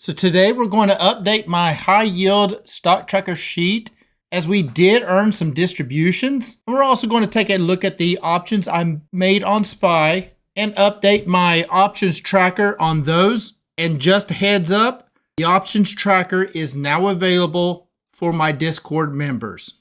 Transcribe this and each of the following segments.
So today we're going to update my high yield stock tracker sheet as we did earn some distributions. And we're also going to take a look at the options I made on SPY and update my options tracker on those. And just a heads up, the options tracker is now available for my Discord members.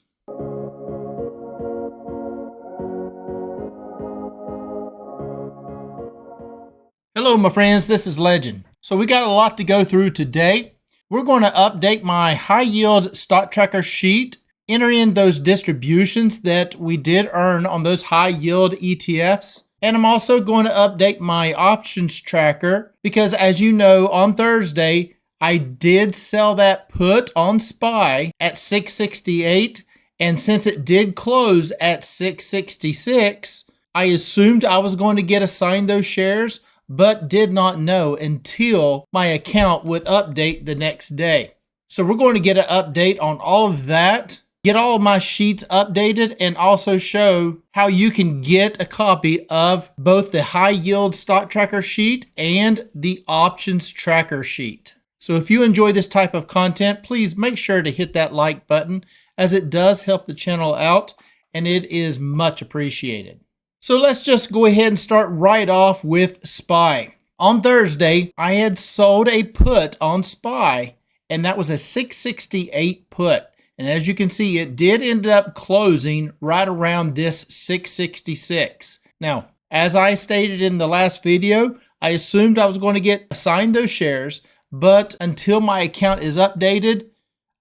Hello my friends, this is Legend. So we got a lot to go through today. We're going to update my high yield stock tracker sheet, enter in those distributions that we did earn on those high yield ETFs. And I'm also going to update my options tracker because, as you know, on Thursday, I did sell that put on SPY at 668. And since it did close at 666, I assumed I was going to get assigned those shares, but did not know until my account would update the next day. So we're going to get an update on all of that, get all of my sheets updated, and also show how you can get a copy of both the high yield stock tracker sheet and the options tracker sheet. So if you enjoy this type of content, please make sure to hit that like button, as it does help the channel out and it is much appreciated. So let's just go ahead and start right off with SPY. On Thursday, I had sold a put on SPY, and that was a 668 put. And as you can see, it did end up closing right around this 666. Now, as I stated in the last video, I assumed I was going to get assigned those shares, but until my account is updated,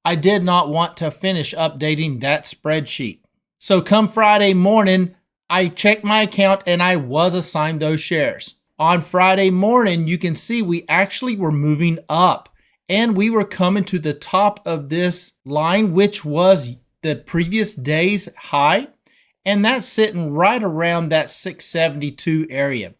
I did not want to finish updating that spreadsheet. So come Friday morning, I checked my account and I was assigned those shares. On Friday morning, you can see we actually were moving up and we were coming to the top of this line, which was the previous day's high. And that's sitting right around that 672 area.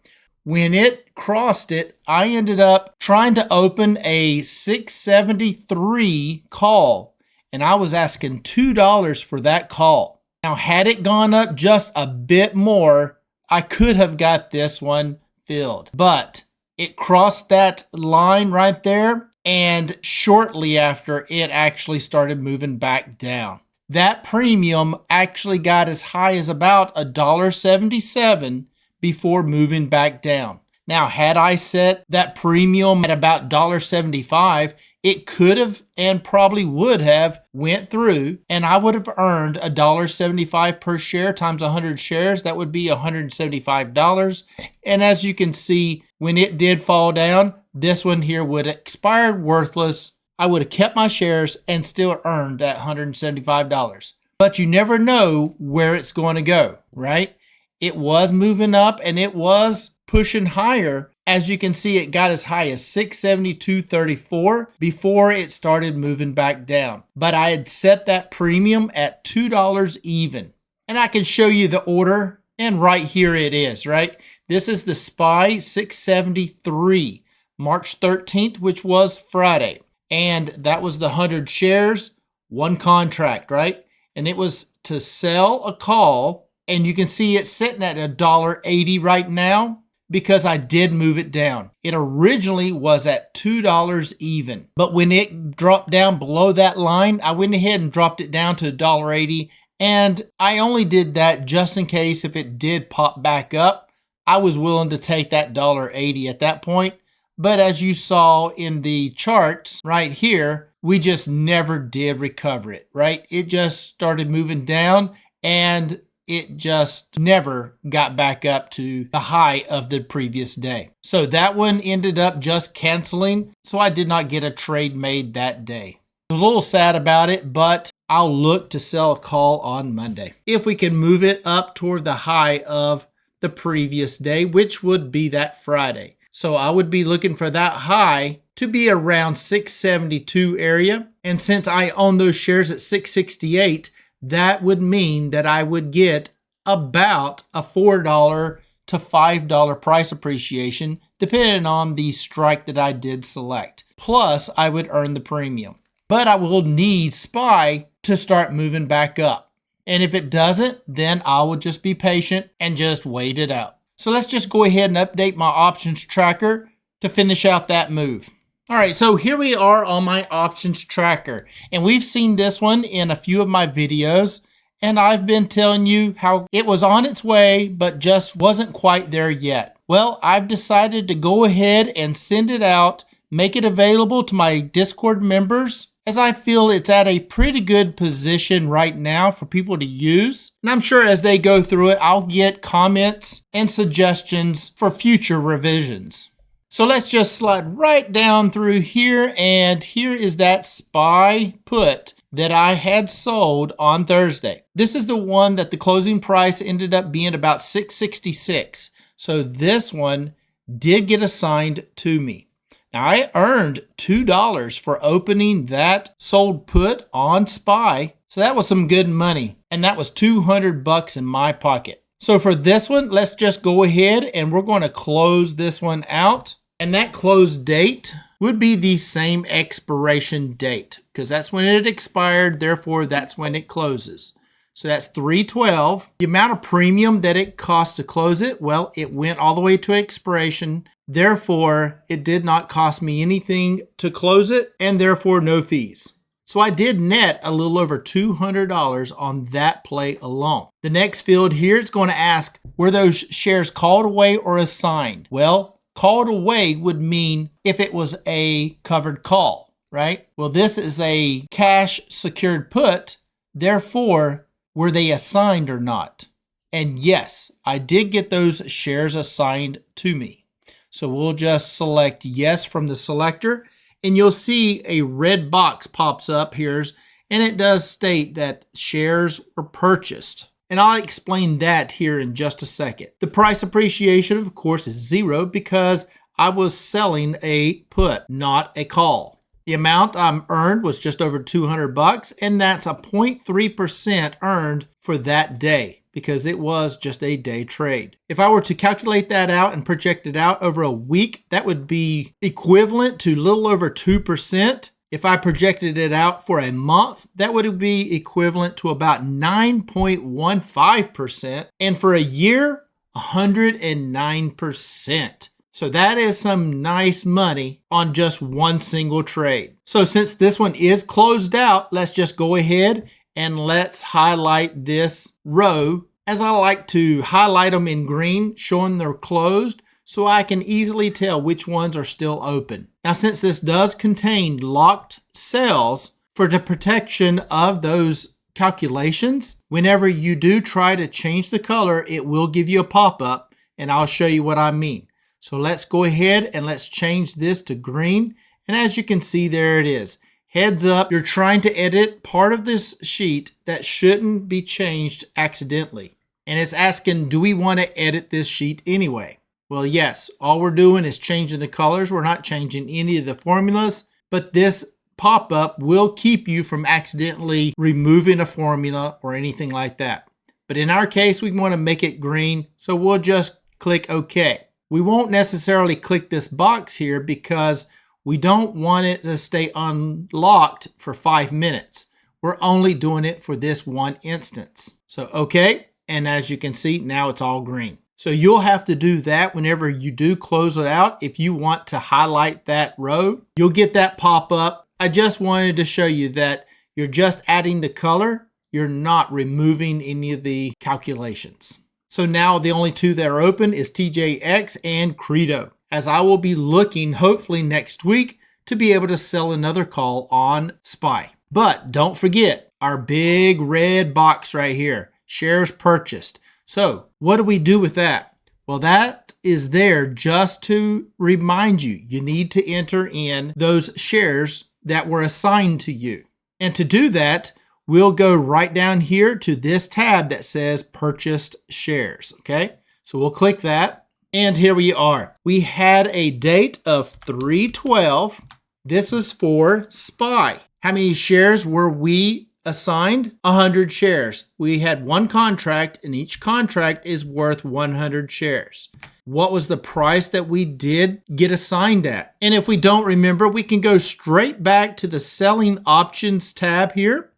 When it crossed it, I ended up trying to open a 673 call, and I was asking $2 for that call. Now, had it gone up just a bit more, I could have got this one filled. But it crossed that line right there, and shortly after, it actually started moving back down. That premium actually got as high as about $1.77 before moving back down. Now, had I set that premium at about $1.75, it could have and probably would have went through, and I would have earned $1.75 per share times 100 shares. That would be $175. And as you can see, when it did fall down, this one here would have expired worthless. I would have kept my shares and still earned that $175. But you never know where it's going to go, right? It was moving up and it was pushing higher. As you can see, it got as high as 672.34 before it started moving back down. But I had set that premium at $2 even. And I can show you the order, and right here it is, right? This is the SPY 673, March 13th, which was Friday. And that was the 100 shares, one contract, right? And it was to sell a call, and you can see it's sitting at $1.80 right now, because I did move it down. It originally was at $2 even. But when it dropped down below that line, I went ahead and dropped it down to $1.80. And I only did that just in case if it did pop back up, I was willing to take that $1.80 at that point. But as you saw in the charts right here, we just never did recover it, right? It just started moving down and it just never got back up to the high of the previous day. So that one ended up just canceling. So I did not get a trade made that day. I was a little sad about it, but I'll look to sell a call on Monday if we can move it up toward the high of the previous day, which would be that Friday. So I would be looking for that high to be around 672 area. And since I own those shares at 668, that would mean that I would get about a $4 to $5 price appreciation, depending on the strike that I did select. Plus, I would earn the premium. But I will need SPY to start moving back up. And if it doesn't, then I will just be patient and just wait it out. So let's just go ahead and update my options tracker to finish out that move. All right, so here we are on my options tracker, and we've seen this one in a few of my videos, and I've been telling you how it was on its way, but just wasn't quite there yet. Well, I've decided to go ahead and send it out, make it available to my Discord members, as I feel it's at a pretty good position right now for people to use. And I'm sure as they go through it, I'll get comments and suggestions for future revisions. So let's just slide right down through here, and here is that SPY put that I had sold on Thursday. This is the one that the closing price ended up being about $6.66. So this one did get assigned to me. Now I earned $2 for opening that sold put on SPY. So that was some good money, and that was $200 in my pocket. So for this one, let's just go ahead and we're going to close this one out. And that close date would be the same expiration date because that's when it expired. Therefore, that's when it closes. So that's 3/12. The amount of premium that it cost to close it, well, it went all the way to expiration. Therefore, it did not cost me anything to close it, and therefore no fees. So I did net a little over $200 on that play alone. The next field here is going to ask, were those shares called away or assigned? Well, called away would mean if it was a covered call, right? Well, this is a cash secured put. Therefore, were they assigned or not? And yes, I did get those shares assigned to me. So we'll just select yes from the selector, and you'll see a red box pops up here, and it does state that shares were purchased. And I'll explain that here in just a second. The price appreciation, of course, is 0 because I was selling a put, not a call. The amount I earned was just over $200, and that's a 0.3% earned for that day because it was just a day trade. If I were to calculate that out and project it out over a week, that would be equivalent to a little over 2%. If I projected it out for a month, that would be equivalent to about 9.15%. And for a year, 109%. So that is some nice money on just one single trade. So since this one is closed out, let's just go ahead and let's highlight this row, as I like to highlight them in green, showing they're closed, so I can easily tell which ones are still open. Now, since this does contain locked cells for the protection of those calculations, whenever you do try to change the color, it will give you a pop-up, and I'll show you what I mean. So let's go ahead and let's change this to green. And as you can see, there it is. Heads up, you're trying to edit part of this sheet that shouldn't be changed accidentally. And it's asking, do we want to edit this sheet anyway? Well, yes, all we're doing is changing the colors. We're not changing any of the formulas, but this pop-up will keep you from accidentally removing a formula or anything like that. But in our case, we want to make it green, so we'll just click OK. We won't necessarily click this box here because we don't want it to stay unlocked for 5 minutes. We're only doing it for this one instance. So OK, and as you can see, now it's all green. So you'll have to do that whenever you do close it out. If you want to highlight that row, you'll get that pop up. I just wanted to show you that you're just adding the color. You're not removing any of the calculations. So now the only two that are open is TJX and Credo, as I will be looking hopefully next week to be able to sell another call on SPY. But don't forget our big red box right here, shares purchased. So what do we do with that? Well, that is there just to remind you, you need to enter in those shares that were assigned to you. And to do that, we'll go right down here to this tab that says purchased shares. Okay, so we'll click that. And here we are. We had a date of 3/12. This is for SPY. How many shares were we assigned? 100 shares. We had one contract, and each contract is worth 100 shares. What was the price that we did get assigned at? And if we don't remember, we can go straight back to the selling options tab here.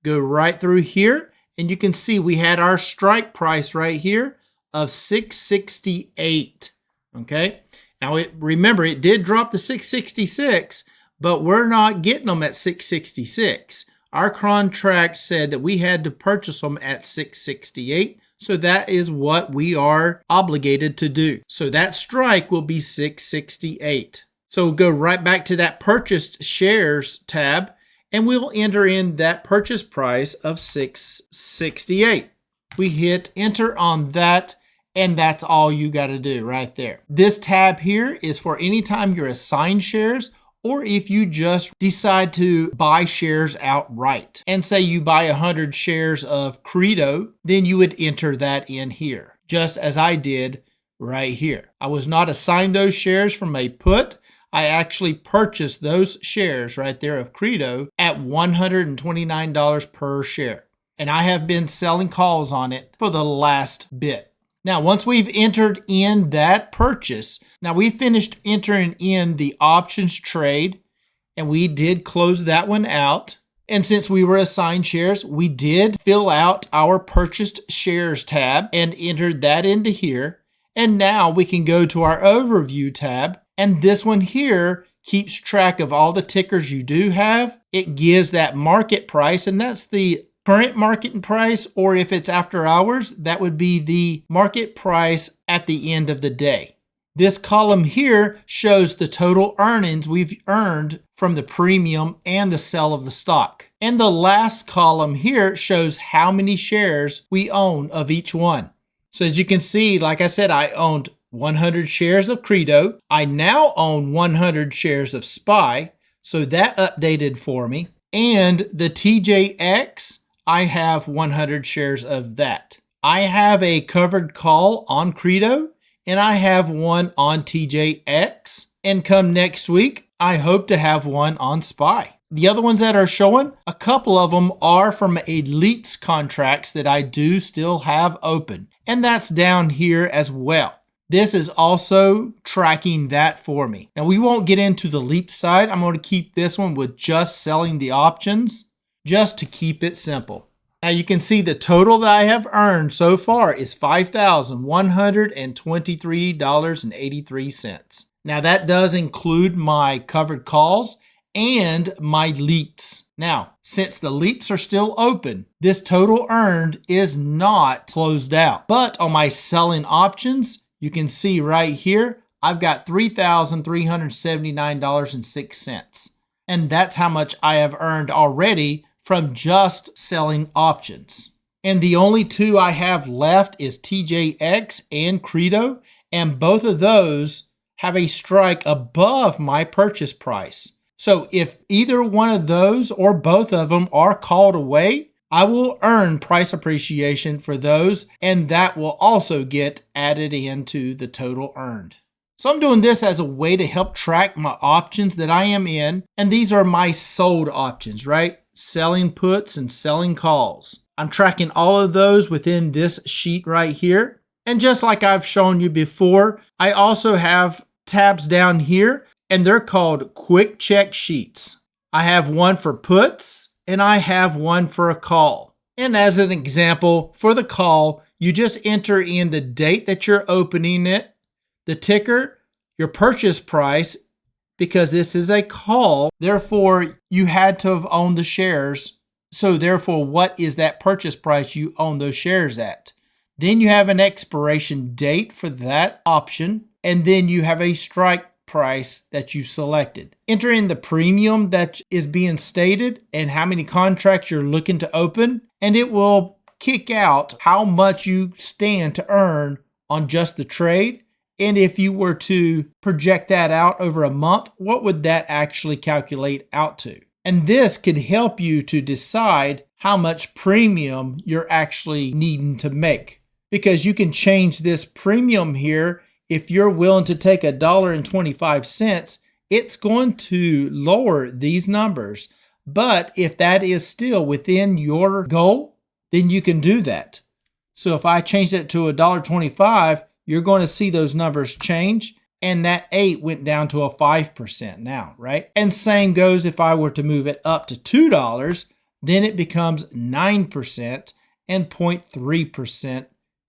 Go right through here, and you can see we had our strike price right here of $6.68. Okay, Now, remember, it did drop to 666, but we're not getting them at 666. Our contract said that we had to purchase them at 668, so that is what we are obligated to do. So that strike will be 668. So we'll go right back to that purchased shares tab, and we'll enter in that purchase price of 668. We hit enter on that, and that's all you got to do right there. This tab here is for any time you're assigned shares, or if you just decide to buy shares outright. And say you buy 100 shares of Credo, then you would enter that in here, just as I did right here. I was not assigned those shares from a put. I actually purchased those shares right there of Credo at $129 per share. And I have been selling calls on it for the last bit. Now, once we've entered in that purchase, now we finished entering in the options trade, and we did close that one out. And since we were assigned shares, we did fill out our purchased shares tab and entered that into here. And now we can go to our overview tab. And this one here keeps track of all the tickers you do have. It gives that market price, and that's the current market price, or if it's after hours, that would be the market price at the end of the day. This column here shows the total earnings we've earned from the premium and the sale of the stock. And the last column here shows how many shares we own of each one. So as you can see, like I said, I owned 100 shares of Credo. I now own 100 shares of SPY, so that updated for me. And the TJX, I have 100 shares of that. I have a covered call on Credo, and I have one on TJX. And come next week, I hope to have one on SPY. The other ones that are showing, a couple of them are from elites contracts that I do still have open. And that's down here as well. This is also tracking that for me. Now, we won't get into the leap side. I'm going to keep this one with just selling the options, just to keep it simple. Now, you can see the total that I have earned so far is $5,123.83. Now, that does include my covered calls and my leaps. Now, since the leaps are still open, this total earned is not closed out. But on my selling options, you can see right here, I've got $3,379.06. And that's how much I have earned already from just selling options. And the only two I have left is TJX and Credo, and both of those have a strike above my purchase price. So if either one of those or both of them are called away, I will earn price appreciation for those, and that will also get added into the total earned. So I'm doing this as a way to help track my options that I am in, and these are my sold options, right? Selling puts and selling calls. I'm tracking all of those within this sheet right here. And just like I've shown you before, I also have tabs down here, and they're called quick check sheets. I have one for puts, and I have one for a call. And as an example, for the call, you just enter in the date that you're opening it, the ticker, your purchase price, because this is a call, therefore you had to have owned the shares. So therefore, what is that purchase price you own those shares at? Then you have an expiration date for that option, and then you have a strike price that you selected. Enter in the premium that is being stated and how many contracts you're looking to open, and it will kick out how much you stand to earn on just the trade. And if you were to project that out over a month, what would that actually calculate out to? And this could help you to decide how much premium you're actually needing to make, because you can change this premium here. If you're willing to take $1.25, it's going to lower these numbers. But if that is still within your goal, then you can do that. So if I changed it to $1.25, you're going to see those numbers change. And that 8 went down to a 5% now, right? And same goes if I were to move it up to $2, then it becomes 9% and 0.3%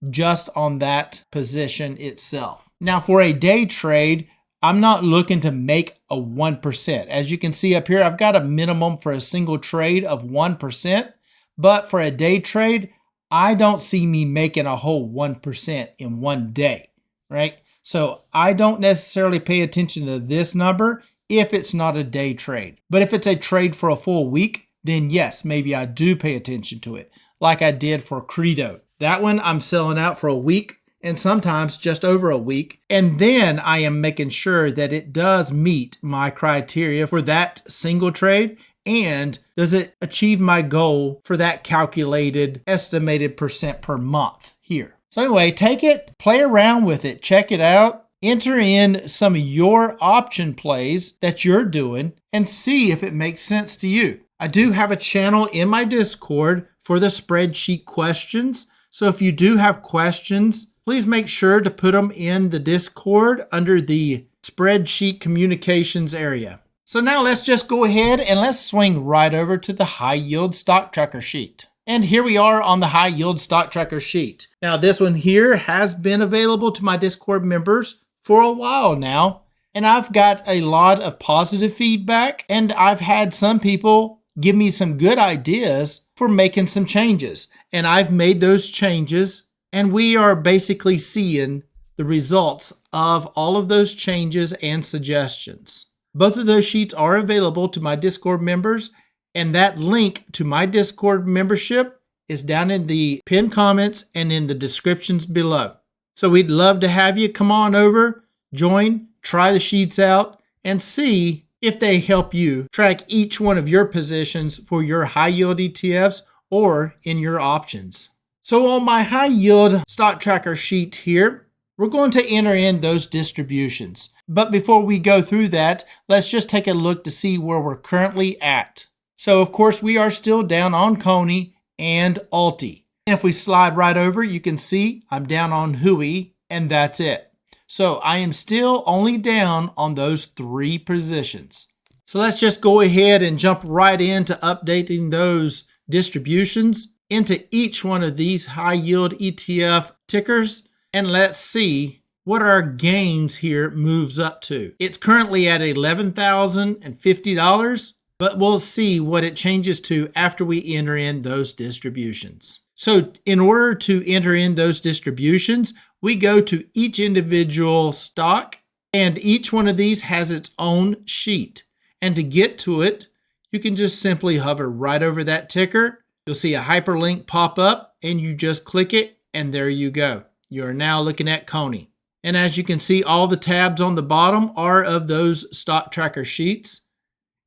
just on that position itself. Now for a day trade, I'm not looking to make a 1%. As you can see up here, I've got a minimum for a single trade of 1%, but for a day trade, I don't see me making a whole 1% in one day, right? So I don't necessarily pay attention to this number if it's not a day trade. But if it's a trade for a full week, then yes, maybe I do pay attention to it, like I did for Credo. That one I'm selling out for a week and sometimes just over a week. And then I am making sure that it does meet my criteria for that single trade. And does it achieve my goal for that calculated estimated percent per month here? So anyway, take it, play around with it, check it out, enter in some of your option plays that you're doing and see if it makes sense to you. I do have a channel in my Discord for the spreadsheet questions. So if you do have questions, please make sure to put them in the Discord under the spreadsheet communications area. So now let's just go ahead and let's swing right over to the high yield stock tracker sheet. And here we are on the high yield stock tracker sheet. Now this one here has been available to my Discord members for a while now. And I've got a lot of positive feedback, and I've had some people give me some good ideas for making some changes. And I've made those changes, and we are basically seeing the results of all of those changes and suggestions. Both of those sheets are available to my Discord members, and that link to my Discord membership is down in the pinned comments and in the descriptions below. So we'd love to have you come on over, join, try the sheets out, and see if they help you track each one of your positions for your high yield ETFs or in your options. So on my high yield stock tracker sheet here, we're going to enter in those distributions. But before we go through that, let's just take a look to see where we're currently at. So of course we are still down on CONY and ULTY. And if we slide right over, you can see I'm down on WDTE, and that's it. So I am still only down on those 3 positions. So let's just go ahead and jump right into updating those distributions into each one of these high yield ETF tickers. And let's see what our gains here moves up to. It's currently at $11,050, but we'll see what it changes to after we enter in those distributions. So in order to enter in those distributions, we go to each individual stock, and each one of these has its own sheet. And to get to it, you can just simply hover right over that ticker. You'll see a hyperlink pop up, and you just click it, and there you go. You are now looking at CONY. And as you can see, all the tabs on the bottom are of those stock tracker sheets.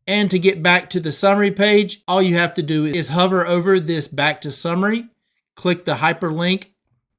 And to get back to the summary page, all you have to do is hover over this back to summary, click the hyperlink,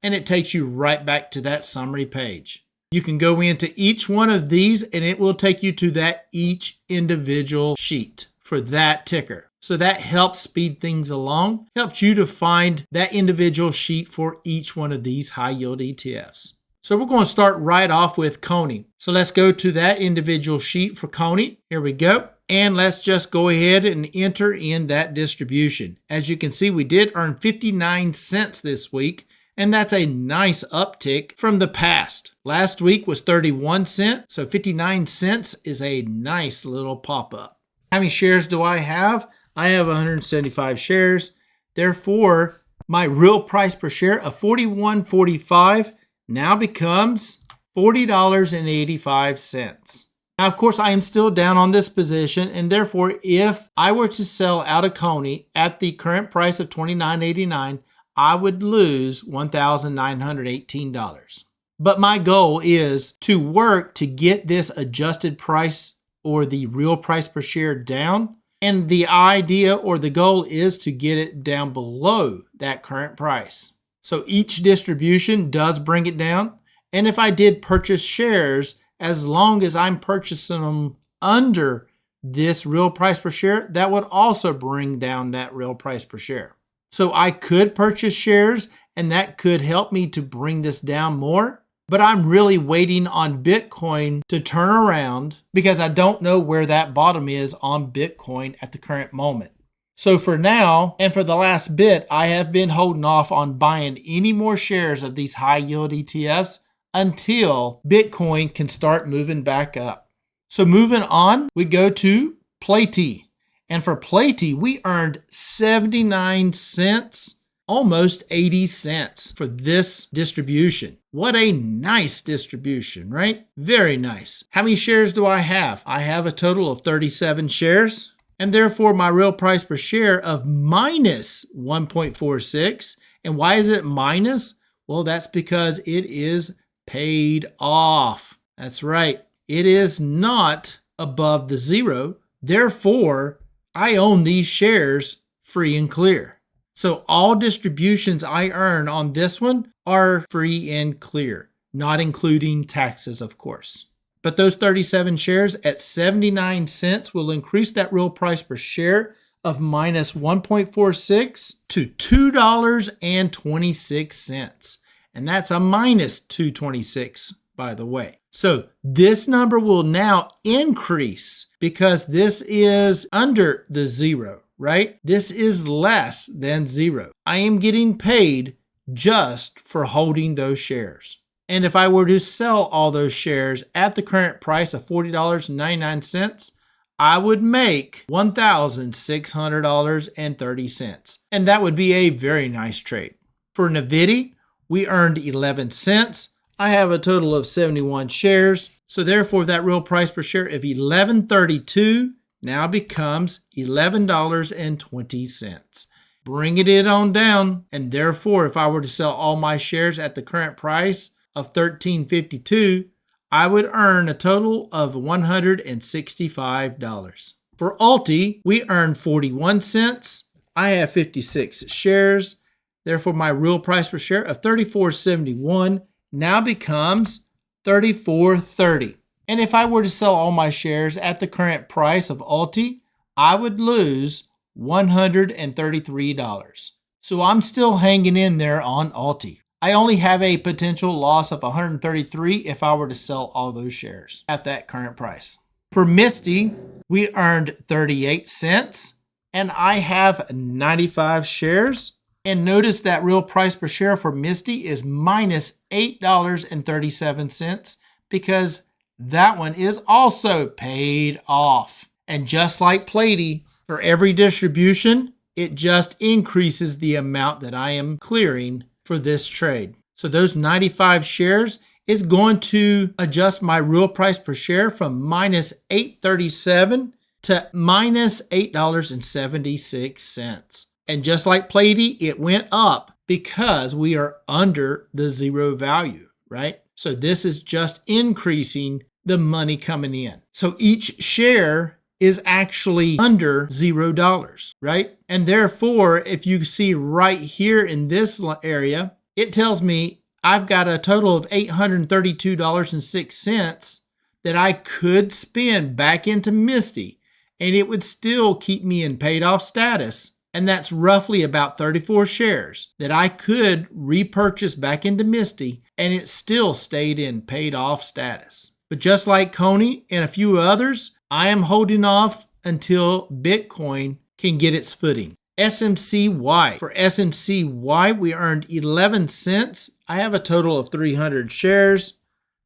and it takes you right back to that summary page. You can go into each one of these, and it will take you to that each individual sheet for that ticker. So that helps speed things along, helps you to find that individual sheet for each one of these high yield ETFs. So we're going to start right off with CONY. So let's go to that individual sheet for CONY. Here we go. And let's just go ahead and enter in that distribution. As you can see, we did earn 59 cents this week, and that's a nice uptick from the past. Last week was 31 cents, so 59 cents is a nice little pop-up. How many shares do I have? I have 175 shares. Therefore, my real price per share of $41.45 now becomes $40.85. Now, of course, I am still down on this position, and therefore, if I were to sell out of CONY at the current price of $29.89, I would lose $1,918. But my goal is to work to get this adjusted price or the real price per share down. And the idea or the goal is to get it down below that current price. So each distribution does bring it down. And if I did purchase shares, as long as I'm purchasing them under this real price per share, that would also bring down that real price per share. So I could purchase shares, and that could help me to bring this down more. But I'm really waiting on Bitcoin to turn around because I don't know where that bottom is on Bitcoin at the current moment. So for now, and for the last bit, I have been holding off on buying any more shares of these high yield ETFs until Bitcoin can start moving back up. So moving on, we go to PLTY. And for PLTY, we earned 79 cents, almost 80 cents for this distribution. What a nice distribution, right? Very nice. How many shares do I have? I have a total of 37 shares, and therefore my real price per share of minus 1.46. And why is it minus? Well, that's because it is paid off. That's right. It is not above the zero. Therefore, I own these shares free and clear. So all distributions I earn on this one are free and clear, not including taxes, of course. But those 37 shares at 79 cents will increase that real price per share of minus 1.46 to $2.26. And that's a minus 226, by the way. So this number will now increase because this is under the zero, right? This is less than zero. I am getting paid just for holding those shares. And if I were to sell all those shares at the current price of $40.99, I would make $1,600.30. And that would be a very nice trade. For NVDY, we earned 11 cents. I have a total of 71 shares. So therefore, that real price per share of $11.32 now becomes $11.20. Bringing it on down. And therefore, if I were to sell all my shares at the current price of $13.52, I would earn a total of $165. For ULTY, we earned 41 cents. I have 56 shares. Therefore, my real price per share of $34.71 now becomes $34.30. And if I were to sell all my shares at the current price of ULTY, I would lose $133. So I'm still hanging in there on ULTY. I only have a potential loss of $133 if I were to sell all those shares at that current price. For MSTY, we earned 38 cents, and I have 95 shares. And notice that real price per share for MSTY is minus $8.37 because that one is also paid off. And just like PLTY, for every distribution, it just increases the amount that I am clearing for this trade. So those 95 shares is going to adjust my real price per share from minus $8.37 to minus $8.76. And just like PLTY, it went up because we are under the zero value, right? So this is just increasing the money coming in. So each share is actually under $0, right? And therefore, if you see right here in this area, it tells me I've got a total of $832.06 that I could spend back into MSTY, and it would still keep me in paid off status. And that's roughly about 34 shares that I could repurchase back into MSTY, and it still stayed in paid off status. But just like CONY and a few others, I am holding off until Bitcoin can get its footing. SMCY. For SMCY, we earned 11 cents. I have a total of 300 shares.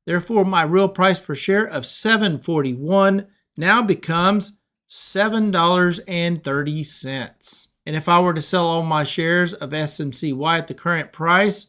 Therefore, my real price per share of $7.41 now becomes $7.30. And if I were to sell all my shares of SMCY at the current price,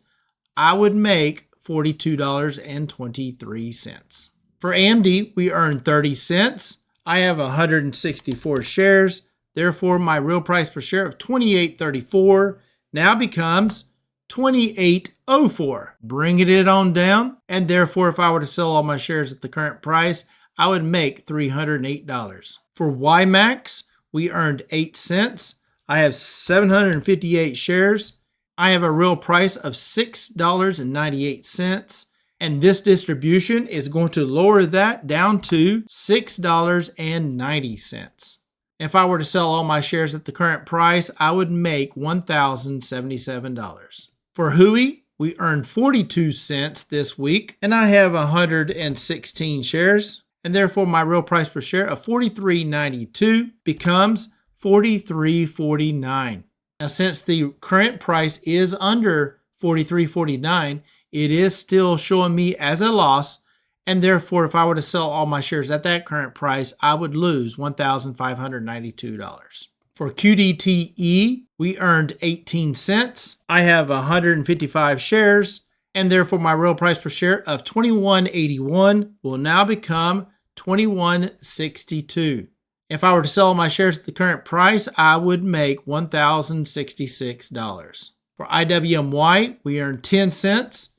I would make $42.23. For AMDY, we earned 30 cents. I have 164 shares. Therefore, my real price per share of $28.34 now becomes $28.04. Bringing it on down. And therefore, if I were to sell all my shares at the current price, I would make $308. For YMAX, we earned 8 cents. I have 758 shares. I have a real price of $6.98. And this distribution is going to lower that down to $6.90. If I were to sell all my shares at the current price, I would make $1,077. For HUI, we earned 42 cents this week, and I have 116 shares. And therefore, my real price per share of $43.92 becomes $43.49. Now, since the current price is under $43.49, it is still showing me as a loss. And therefore, if I were to sell all my shares at that current price, I would lose $1,592. For QDTE, we earned 18 cents. I have 155 shares, and therefore my real price per share of $21.81 will now become $21.62. If I were to sell my shares at the current price, I would make $1,066. For IWMY, we earned 10 cents.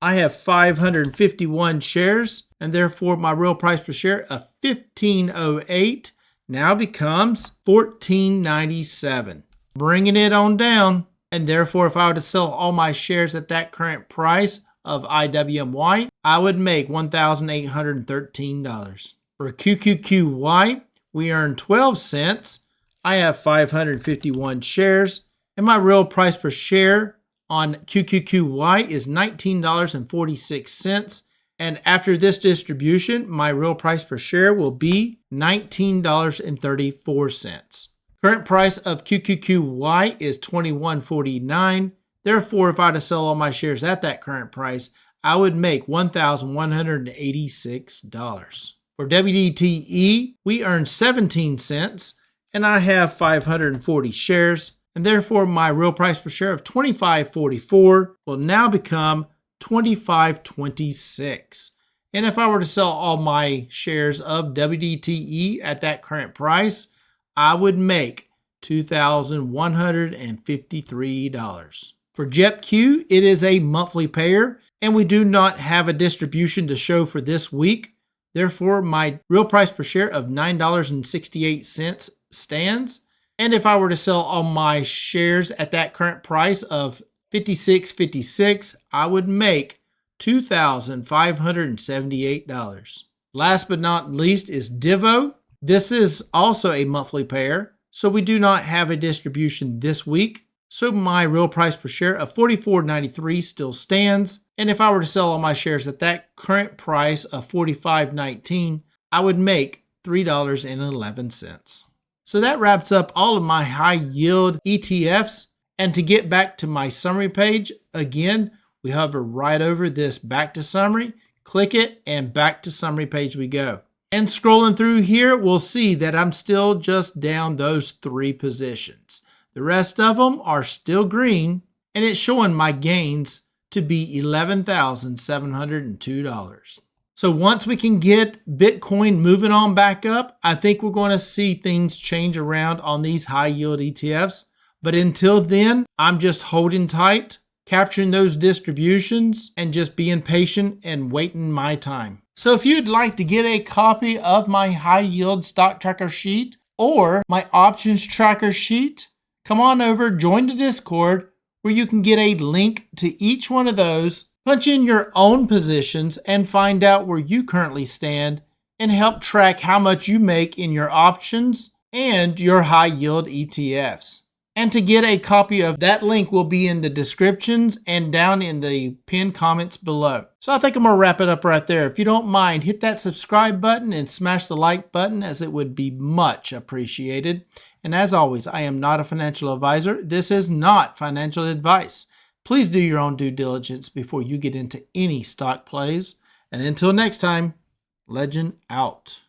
I have 551 shares, and therefore my real price per share of $15.08 now becomes $14.97. Bringing it on down, and therefore if I were to sell all my shares at that current price of IWMY, I would make $1,813. For QQQY, we earned 12 cents. I have 551 shares, and my real price per share on QQQY is $19.46. And after this distribution, my real price per share will be $19.34. Current price of QQQY is $21.49. Therefore, if I had to sell all my shares at that current price, I would make $1,186. For WDTE, we earned 17 cents, and I have 540 shares. And therefore, my real price per share of $25.44 will now become $25.26. And if I were to sell all my shares of WDTE at that current price, I would make $2,153. For JEPQ, it is a monthly payer, and we do not have a distribution to show for this week. Therefore, my real price per share of $9.68 stands. And if I were to sell all my shares at that current price of $56.56, I would make $2,578. Last but not least is Divo. This is also a monthly payer, so we do not have a distribution this week. So my real price per share of $44.93 still stands. And if I were to sell all my shares at that current price of $45.19, I would make $3.11. So that wraps up all of my high yield ETFs. And to get back to my summary page, again, we hover right over this back to summary, click it, and back to summary page we go. And scrolling through here, we'll see that I'm still just down those 3 positions. The rest of them are still green, and it's showing my gains to be $11,702. So once we can get Bitcoin moving on back up, I think we're going to see things change around on these high yield ETFs. But until then, I'm just holding tight, capturing those distributions, and just being patient and waiting my time. So if you'd like to get a copy of my high yield stock tracker sheet or my options tracker sheet, come on over, join the Discord where you can get a link to each one of those, punch in your own positions and find out where you currently stand and help track how much you make in your options and your high yield ETFs. And to get a copy of that link will be in the descriptions and down in the pinned comments below. So I think I'm going to wrap it up right there. If you don't mind, hit that subscribe button and smash the like button, as it would be much appreciated. And as always, I am not a financial advisor. This is not financial advice. Please do your own due diligence before you get into any stock plays. And until next time, Legend out.